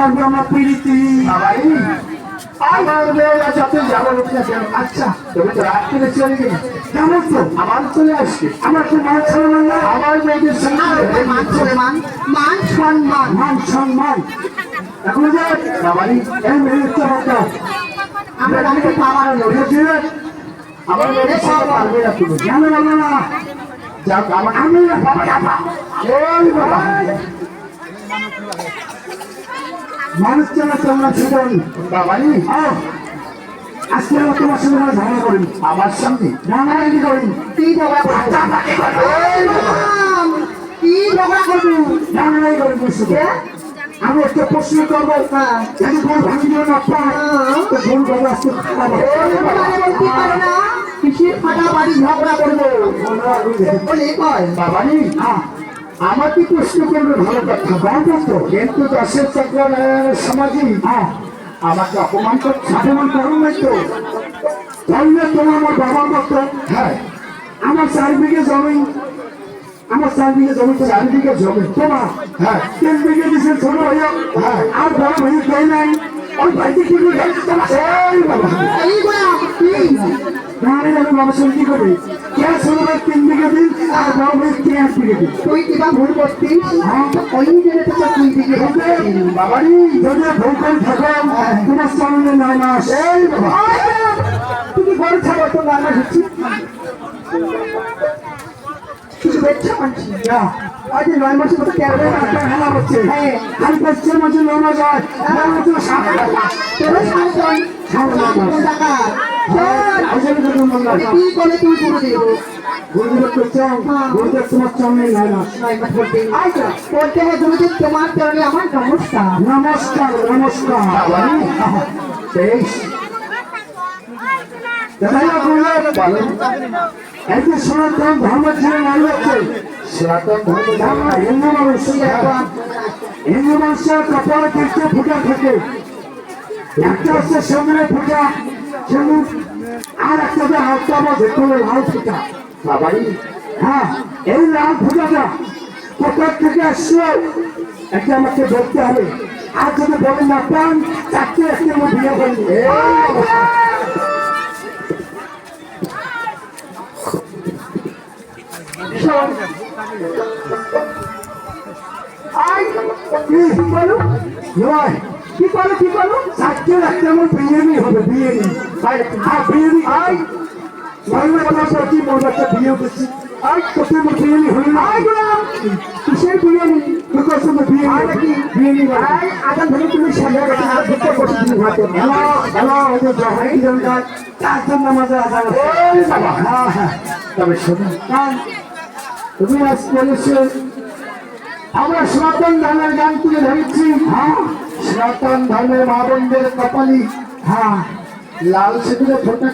করবো আমার প্রীতি। আমার মেয়েরা যাতে যাবো আচ্ছা তুমি তো রাত থেকে চলে গেলে কেমন তো আমার চলে আসবে আমার তো মান সম্মান না, আমার মেয়েদের সঙ্গে মান সম্মান মান সম্মান মান সম্মান এখন যে বাবারি এই মেয়ের তো হতো আমরা রাখতে পাওয়ার আমার মেয়েদের সঙ্গে পারবে না তুমি জানো বাবা না যাও আমার আমি বাবা ওই বাবা মানুষ চেনা তোমরা ছিলেন বাবারি আজকে আমরা তোমার সঙ্গে ঝগড়া করিনি, আমার সঙ্গে রাঙারাঙি করিনি, কি ঝগড়া করবো কি ঝগড়া করবো রাঙারাঙি করিনি শুধু। আমি একটা প্রশ্ন করবো, যদি ভুল ভাঙিয়ে না পায় তো ভুল করবো আজকে খারাপ বলতে পারে না কিসের ফাটাফাটি ঝগড়া করবো বলে কয় বাবারি আমাকে প্রশ্ন করবে ভালো কথা গল্প তো কিন্তু দশের চক্র সমাজে আমাকে অপমান করছে সাধারণ করুন নাই তো তাহলে তোমার আমার বাবার মতো হ্যাঁ আমার 4 বিঘে জমি, আমার 4 বিঘে জমি তো 4 বিঘে জমি তোমার হ্যাঁ 3 বিঘে দিচ্ছে ছোট ভাইয়া হ্যাঁ আর বড় ভাই কেউ নাই ওই ভাইকে কি করে এই বাবা এই গোলাম কি নারে আমি বাবার সঙ্গে কি করবে কে ছোট ভাই 3 বিঘে দিন আর বড় ভাই 3 বিঘে দিন তুই কিবা ভুল করতিস ওই জন্য তো তুই দিকে বাবারি যদি ভুল করে থাকো তোমার সামনে না মাস এই বাবা তুমি বড় ছাড়ো তো রান্না হচ্ছি কিছু বেচ্ছা মানছি আজ 9 মাসের মতো কেরবে খেলা হচ্ছে হ্যাঁ খালি পশ্চিম মাঝে নামা যায় না তো সাপ তোর সামনে টাকা কি করে তুই পুরো দেবো বলতে হয় তুমি তোমার চরণে আমার নমস্কার নমস্কার নমস্কার বেশ এই যে সনাতন ধর্ম ছেড়ে মারি যাচ্ছে সনাতন ধর্ম হিন্দু মানুষ হিন্দু মানুষের কপালে কিন্তু ফুটা থাকে, একটা হচ্ছে সামনে ফুটা সেমন, আর একটা যে হাতটা বা ভেতরে লাল ফুটা। বাবারি হ্যাঁ এই লাল ফুটাটা কোথার থেকে আসলো এটা আমাকে বলতে হবে, আর যদি বলে না পান 4টে একটি আমার বিয়ে করবো। কি বলো নয় কি করো 4টে একটি আমার বিরিয়ানি হবে, বিরিয়ানি বিরিয়ানি আই প্রতি মনে একটা বিয়ে করছি আর প্রতি বিরিয়ানি হল না কিসের বিরিয়ানি বিরিয়ানি বিরিয়ানি আগাম ধরে তুমি সাজা গেছে আর দুটো বসে তুমি ভাতে তার জন্য আমাদের আদান হ্যাঁ হ্যাঁ তবে শোনো তুমি আজ বলেছো আমরা সনাতন ধর্মের গান তুলে ধরেছি হ্যাঁ সনাতন ধর্মের মা বোনদের কপালি হ্যাঁ লাল সিঁদুরে ফোটা